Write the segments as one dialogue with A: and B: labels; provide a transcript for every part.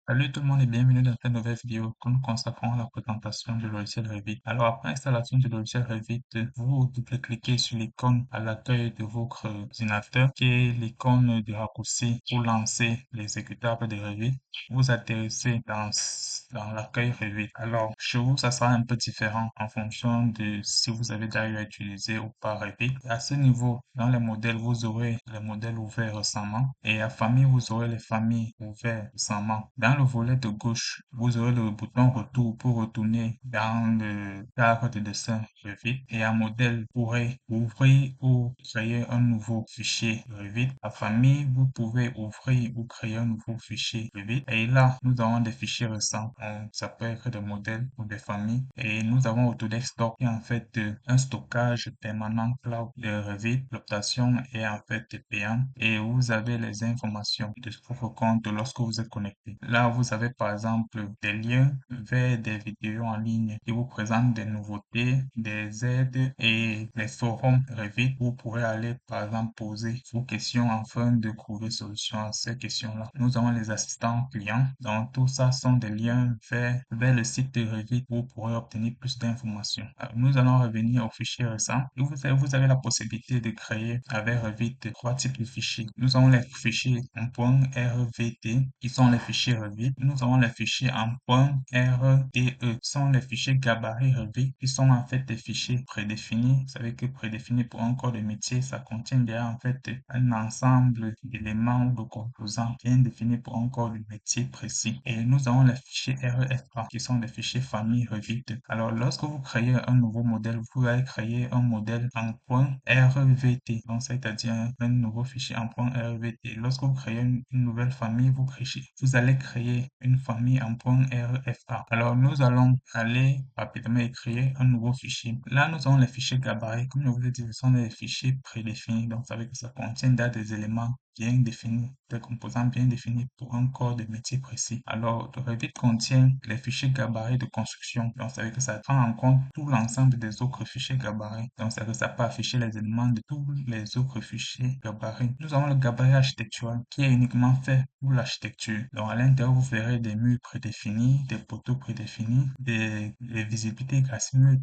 A: Salut tout le monde et bienvenue dans cette nouvelle vidéo que nous consacrons à la présentation du logiciel Revit. Alors après installation du logiciel Revit, vous double-cliquez sur l'icône à l'accueil de votre ordinateur qui est l'icône de raccourci pour lancer l'exécutable de Revit. Vous atterrissez dans l'accueil Revit. Alors chez vous, ça sera un peu différent en fonction de si vous avez déjà eu à utiliser ou pas Revit. À ce niveau, dans les modèles, vous aurez les modèles ouverts récemment et à famille, vous aurez les familles ouvertes récemment. Dans le volet de gauche, vous aurez le bouton retour pour retourner dans le cadre de dessin Revit et un modèle pourrait ouvrir ou créer un nouveau fichier Revit. À famille, vous pouvez ouvrir ou créer un nouveau fichier Revit. Et là, nous avons des fichiers récents. Ça peut être des modèles ou des familles. Et nous avons Autodesk Stock qui est en fait un stockage permanent cloud de Revit. L'optation est en fait payante et vous avez les informations de votre compte lorsque vous êtes connecté. Là, vous avez par exemple des liens vers des vidéos en ligne qui vous présentent des nouveautés, des aides et les forums Revit. Vous pourrez aller par exemple poser vos questions afin de trouver solution à ces questions-là. Nous avons les assistants clients. Donc tout ça sont des liens vers le site de Revit où vous pourrez obtenir plus d'informations. Nous allons revenir au fichier récent. Vous avez la possibilité de créer avec Revit trois types de fichiers. Nous avons les fichiers en .rvt qui sont les fichiers Revit. Nous avons les fichiers en .rte qui sont les fichiers gabarit Revit qui sont en fait des fichiers prédéfinis. Vous savez que prédéfini pour un corps de métier, ça contient déjà en fait un ensemble d'éléments ou de composants bien définis pour un corps de métier précis. Et nous avons les fichiers REFA qui sont des fichiers famille Revit. Alors lorsque vous créez un nouveau modèle, vous allez créer un modèle en .rvt, donc c'est-à-dire un nouveau fichier en .rvt. Lorsque vous créez une nouvelle famille, vous allez créer une famille en .refa. Alors nous allons aller rapidement et créer un nouveau fichier. Là, nous avons les fichiers gabarit. Comme je vous ai dit, ce sont des fichiers prédéfinis. Donc, ça veut dire que ça contient déjà des éléments bien définis, des composants bien définis pour un corps de métier précis. Alors, le Revit contient les fichiers gabarit de construction. Donc, ça veut dire que ça prend en compte tout l'ensemble des autres fichiers gabarit. Donc, ça veut dire que ça peut afficher les éléments de tous les autres fichiers gabarit. Nous avons le gabarit architectural qui est uniquement fait pour l'architecture. Donc, à l'intérieur, vous verrez des murs prédéfinis, des poteaux prédéfinis, des visibilités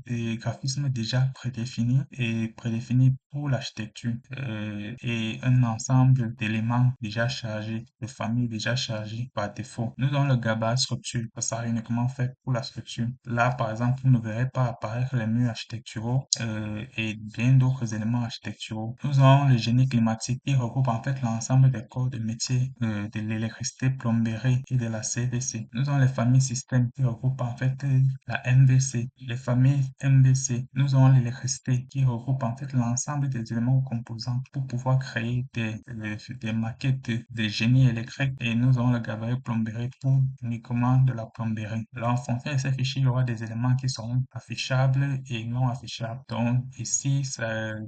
A: des graphismes déjà prédéfinis et prédéfinis pour l'architecture et un ensemble d'éléments déjà chargés, de familles déjà chargées par défaut. Nous avons le gabarit structure, ça sera uniquement fait pour la structure. Là, par exemple, vous ne verrez pas apparaître les murs architecturaux et bien d'autres éléments architecturaux. Nous avons le génie climatique qui regroupe en fait l'ensemble des corps de métier de l'électricité, plomberie et de la CVC. Nous avons les familles systèmes qui regroupent en fait la MVC, les familles MVC. Nous avons l'électricité qui regroupe en fait l'ensemble des éléments ou composants pour pouvoir créer des maquettes de génie électrique et nous avons le gabarit plomberie pour uniquement de la plomberie. Alors en fonction de ces fichiers, il y aura des éléments qui seront affichables et non affichables. Donc ici,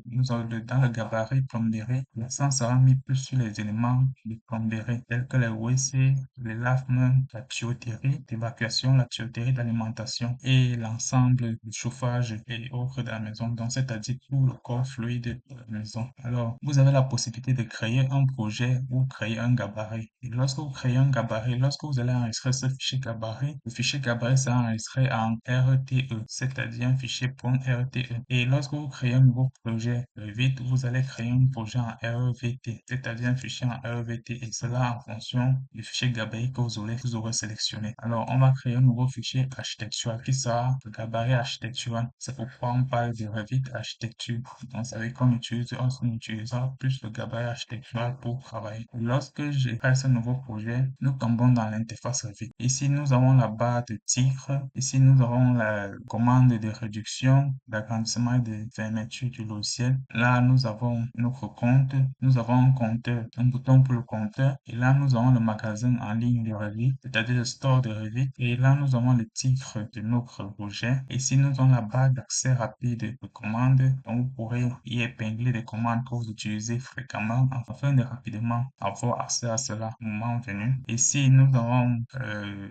A: nous avons dans le gabarit plomberie, l'accent sera mis plus sur les éléments de plomberie tels que les WC, les lavements, la tuyauterie d'évacuation, la tuyauterie d'alimentation et l'ensemble du chauffage et autres de la maison. Donc, c'est-à-dire tout le corps fluide de la maison. Alors, vous avez la possibilité de créer un projet ou créer un gabarit. Et lorsque vous créez un gabarit, lorsque vous allez enregistrer ce fichier gabarit, le fichier gabarit sera enregistré en RTE, c'est-à-dire un fichier .rte. Et lorsque vous créez un nouveau projet vite, vous allez créer un projet en REVT, c'est-à-dire un fichier en REVT, et cela en fonction du fichier gabarit que vous aurez sélectionné. Alors, on va créer un nouveau fichier architectural qui sera le gabarit architectural. C'est pourquoi on parle de Revit architecture. Donc, ça veut dire on utilisera plus le gabarit architectural pour travailler. Lorsque je crée ce nouveau projet, nous tombons dans l'interface Revit. Ici, nous avons la barre de titre. Ici, nous avons la commande de réduction, d'agrandissement et de fermeture du logiciel. Là, nous avons notre compte. Nous avons un compteur, un bouton pour le compteur. Et là, nous avons le magasin en ligne de Revit, c'est-à-dire le store de Revit. Et là, nous avons le titre de notre projet. Ici, nous avons la barre d'accès rapide de commandes. Donc, vous pourrez y épingler des commandes que vous utilisez fréquemment afin de rapidement avoir accès à cela au moment venu. Ici, nous avons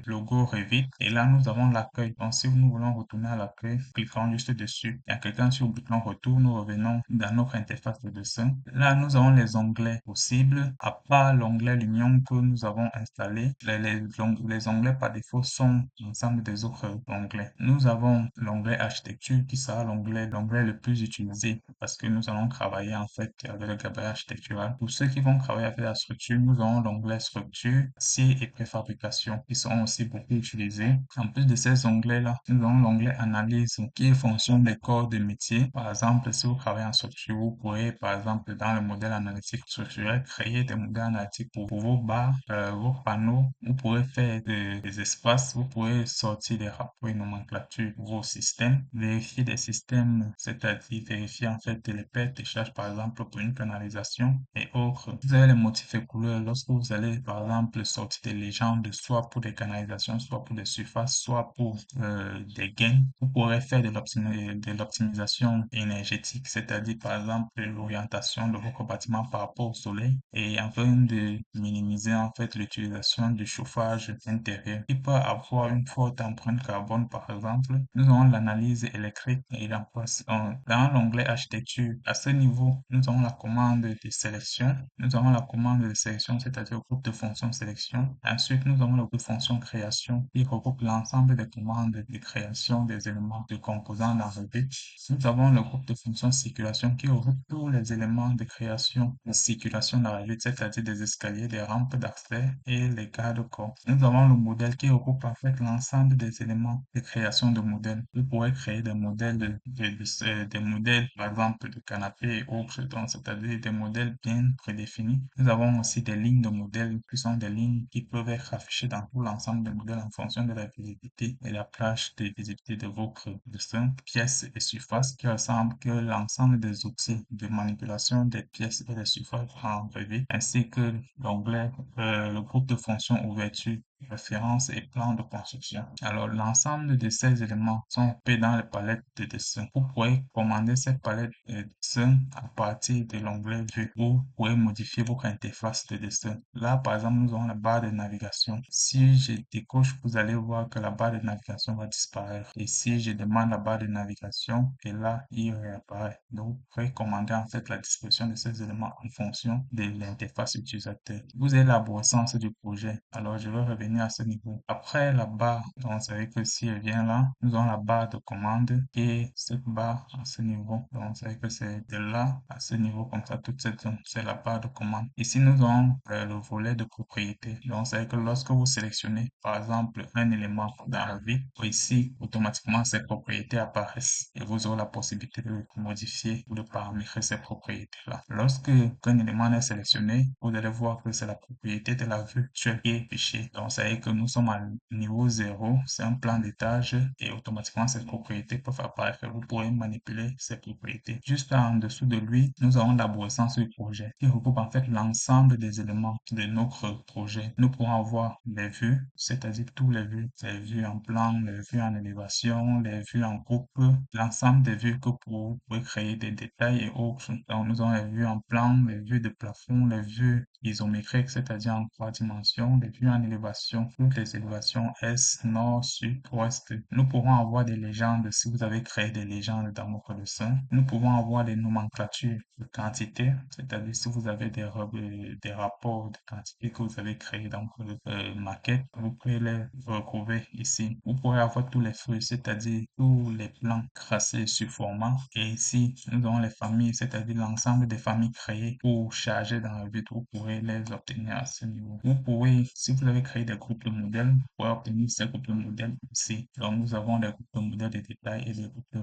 A: logo Revit et là, nous avons l'accueil. Donc, si nous voulons retourner à l'accueil, cliquons juste dessus. Il y a quelqu'un sur le bouton retour, nous revenons dans notre interface de dessin. Là, nous avons les onglets possibles. À part l'onglet Lumion que nous avons installé, les onglets par défaut sont l'ensemble des autres onglets. Nous avons l'onglet architecture qui sera l'onglet le plus utilisé parce que nous allons travailler en fait avec le gabarit architectural. Pour ceux qui vont travailler avec la structure, nous avons l'onglet structure, acier et préfabrication qui seront aussi beaucoup utilisés. En plus de ces onglets-là, nous avons l'onglet analyse qui est fonction des corps de métier. Par exemple, si vous travaillez en structure, vous pourrez, par exemple, dans le modèle analytique structurel, créer des modèles analytiques pour vos barres, vos panneaux. Vous pourrez faire des espaces, vous pourrez sortir des rapports et nomenclatures pour vos systèmes, vérifier des systèmes, c'est-à-dire vérifier en fait les pertes et charges, par exemple, pour une canalisation et autres. Vous avez les motifs et couleurs lorsque vous allez, par exemple, sortir des légendes, soit pour des canalisations, soit pour des surfaces, soit pour des gains. Vous pourrez faire de l'optimisation énergétique, c'est-à-dire, par exemple, l'orientation de votre bâtiment par rapport au soleil et afin de minimiser en fait l'utilisation du chauffage intérieur qui peut avoir une forte empreinte carbone, par exemple. Nous avons l'analyse électrique et dans l'onglet architecture. À ce niveau, nous avons la commande de sélection. Nous avons la commande de sélection, c'est-à-dire le groupe de fonctions sélection. Ensuite, nous avons le groupe de fonctions création qui regroupe l'ensemble des commandes de création des éléments de composants dans Revit. Nous avons le groupe de fonctions circulation qui regroupe tous les éléments de création de circulation dans Revit, c'est-à-dire des escaliers, des rampes d'accès et les garde-corps. Nous avons le modèle qui regroupe en fait l'ensemble des éléments de création de modèles. Vous pourrez créer des modèles des modèles, par exemple, de canapés et autres, donc c'est-à-dire des modèles bien prédéfinis. Nous avons aussi des lignes de modèles qui sont des lignes qui peuvent être affichées dans tout l'ensemble des modèles en fonction de la visibilité et la plage de visibilité de votre dessin, pièces et surfaces qui ressemblent que l'ensemble des outils de manipulation des pièces et des surfaces en Revit, ainsi que l'onglet, le groupe de fonctions ouverture, référence et plan de construction. Alors, l'ensemble de ces éléments sont faits dans les palettes de dessin. Vous pourrez commander cette palette de dessin à partir de l'onglet Vue ou vous pourrez modifier votre interface de dessin. Là, par exemple, nous avons la barre de navigation. Si je décoche, vous allez voir que la barre de navigation va disparaître. Et si je demande la barre de navigation, et là, il réapparaît. Donc, vous pourrez commander en fait la disposition de ces éléments en fonction de l'interface utilisateur. Vous avez l'arborescence du projet. Alors, je vais revenir à ce niveau. Après la barre, donc vous savez que si elle vient là, nous avons la barre de commande et cette barre à ce niveau. Donc, vous savez que c'est de là à ce niveau, comme ça, toute cette zone, c'est la barre de commande. Ici, nous avons le volet de propriété. Donc, vous savez que lorsque vous sélectionnez, par exemple, un élément dans la vie, ici, automatiquement, ces propriétés apparaissent et vous aurez la possibilité de modifier ou de paramétrer ces propriétés-là. Lorsque un élément est sélectionné, vous allez voir que c'est la propriété de la vue qui est affichée. Donc, ça veut dire que nous sommes à niveau 0, c'est un plan d'étage et automatiquement ces propriétés peuvent apparaître. Vous pourrez manipuler ces propriétés. Juste en dessous de lui, nous avons l'arborescence du projet qui regroupe en fait l'ensemble des éléments de notre projet. Nous pourrons avoir les vues, c'est-à-dire tous les vues en plan, les vues en élévation, les vues en groupe, l'ensemble des vues que vous pouvez créer des détails et autres. Donc, nous avons les vues en plan, les vues de plafond, les vues isométriques, c'est-à-dire en 3 dimensions, les vues en élévation, toutes les élévations est, nord, sud, ouest. Nous pourrons avoir des légendes si vous avez créé des légendes dans votre dessin. Nous pouvons avoir des nomenclatures de quantité, c'est-à-dire si vous avez des rapports de quantité que vous avez créés dans votre maquette, vous pouvez les retrouver ici. Vous pourrez avoir tous les flux, c'est-à-dire tous les plans tracés sur format. Et ici, nous avons les familles, c'est-à-dire l'ensemble des familles créées pour charger dans le but. Vous pourrez les obtenir à ce niveau. Vous pouvez, si vous avez créé des groupes de modèles, vous pouvez obtenir ces groupes de modèles ici. Donc, nous avons des groupes de modèles de détail et des groupes de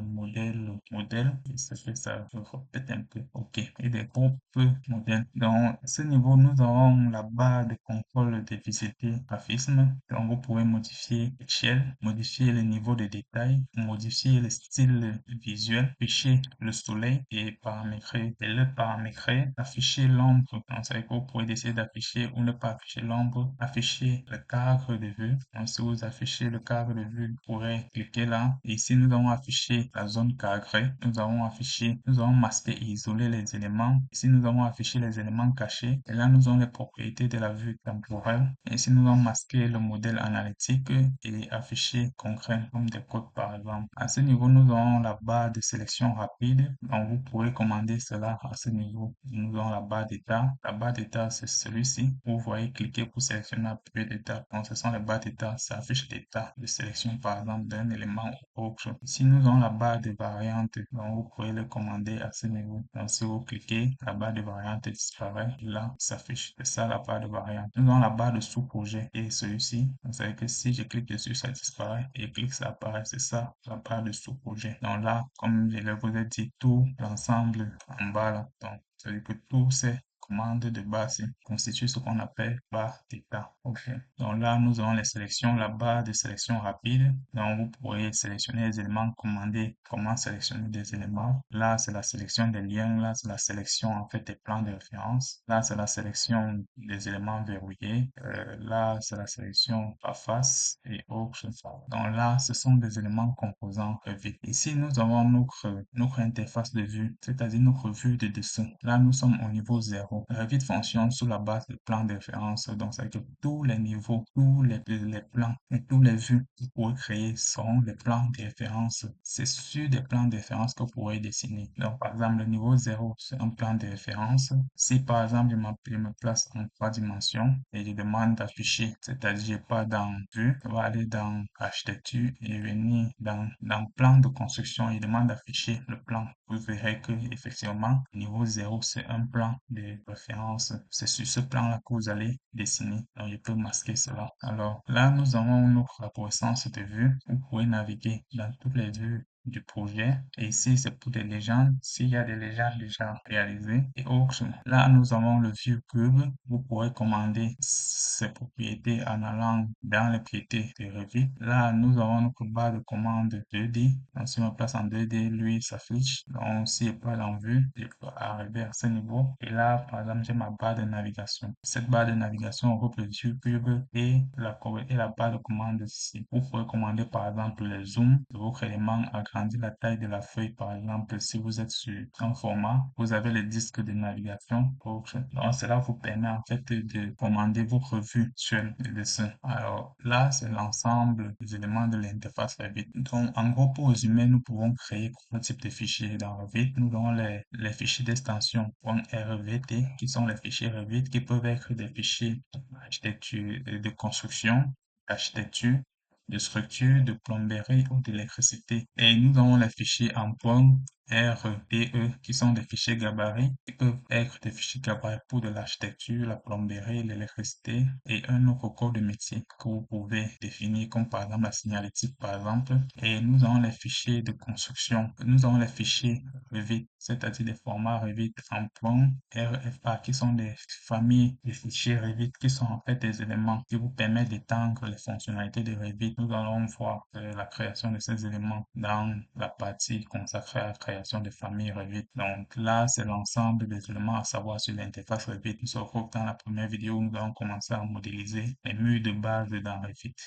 A: modèles. Et ça fait ça répète un peu. OK. Et des groupes modèles. Donc, à ce niveau, nous avons la barre de contrôle de visibilité graphisme. Donc, vous pouvez modifier l'échelle, modifier le niveau de détail, modifier le style visuel, afficher le soleil et le paramétrer, afficher l'ombre. Donc, ça veut dire que vous pouvez décider d'afficher ou ne pas afficher l'ombre, afficher le cadre de vue. Donc, si vous affichez le cadre de vue, vous pourrez cliquer là. Et ici, nous avons affiché la zone cadrée. Nous avons masqué et isolé les éléments. Ici, nous avons affiché les éléments cachés. Et là, nous avons les propriétés de la vue temporelle. Et ici, nous avons masqué le modèle analytique et affiché concret comme des codes par exemple. À ce niveau, nous avons la barre de sélection rapide. Donc, vous pourrez commander cela à ce niveau. Nous avons la barre d'état. La barre d'état, c'est celui-ci. Vous voyez cliquer pour sélectionner un peu d'état. Donc, ce sont les barres d'état. Ça affiche l'état de sélection, par exemple, d'un élément ou autre. Ici, nous avons la barre de variante. Donc, vous pouvez le commander à ce niveau. Donc, si vous cliquez, la barre de variante disparaît. Là, s'affiche. C'est ça, la barre de variante. Nous avons la barre de sous-projet et celui-ci. Vous savez que si je clique dessus, ça disparaît. Et clique, ça apparaît. C'est ça, la barre de sous-projet. Donc là, comme je vous ai dit, tout l'ensemble en bas là. Donc, c'est-à-dire que tous ces commandes de base constituent ce qu'on appelle barre d'état. OK. Donc là, nous avons les sélections, la barre de sélection rapide. Donc, vous pourrez sélectionner les éléments, commander comment sélectionner des éléments. Là, c'est la sélection des liens. Là, c'est la sélection, en fait, des plans de référence. Là, c'est la sélection des éléments verrouillés. Là, c'est la sélection par face et autres. Donc là, ce sont des éléments composants Revit. Ici, nous avons notre interface de vue, c'est-à-dire notre vue de dessin. Là, nous sommes au niveau 0. Revit fonctionne sous la base de plans de référence. Donc, c'est que tous les niveaux, tous les plans et tous les vues que vous pourrez créer sont des plans de référence. C'est sur des plans de référence que vous pourrez dessiner. Donc, par exemple, le niveau 0, c'est un plan de référence. Si, par exemple, je me place en 3 dimensions et je demande d'afficher, c'est-à-dire je pars dans vue, je vais aller dans architecture et venir dans plan de construction, il demande d'afficher le plan. Vous verrez que effectivement, niveau 0, c'est un plan de référence. C'est sur ce plan-là que vous allez dessiner. Donc, je peux masquer cela. Alors, là, nous avons notre reconnaissance de vue. Vous pouvez naviguer dans toutes les vues du projet. Et ici, c'est pour des légendes. S'il y a des légendes déjà réalisées et autres. Là, nous avons le view cube. Vous pourrez commander ses propriétés en allant dans les propriétés de Revit. Là, nous avons notre barre de commande 2D. Donc, si on place en 2D, lui s'affiche. Donc, si je pas en vue, je peux arriver à ce niveau. Et là, par exemple, j'ai ma barre de navigation. Cette barre de navigation regroupe le view cube et la barre de commande ici. Vous pouvez commander, par exemple, le zoom de votre élément, agrandir la taille de la feuille, par exemple, si vous êtes sur un format, vous avez le disque de navigation. Donc, cela vous permet, en fait, de commander votre vue sur le dessin. Alors, là, c'est l'ensemble des éléments de l'interface Revit. Donc, en gros, pour résumer, nous pouvons créer trois types de fichiers dans Revit. Nous avons les fichiers d'extension .rvt, qui sont les fichiers Revit, qui peuvent être des fichiers d'architecture, de construction, d'architecture, de structure, de plomberie ou d'électricité. Et nous avons les fichiers en RTE qui sont des fichiers gabarits qui peuvent être des fichiers gabarits pour de l'architecture, la plomberie, l'électricité et un autre code de métier que vous pouvez définir comme par exemple la signalétique par exemple. Et nous avons les fichiers de construction. Nous avons les fichiers Revit, c'est-à-dire des formats Revit en .rfa qui sont des familles de fichiers Revit qui sont en fait des éléments qui vous permettent d'étendre les fonctionnalités de Revit. Nous allons voir la création de ces éléments dans la partie consacrée à la création de familles Revit. Donc là, c'est l'ensemble des éléments à savoir sur l'interface Revit. Nous se retrouve dans la première vidéo où nous allons commencer à modéliser les murs de base dans Revit.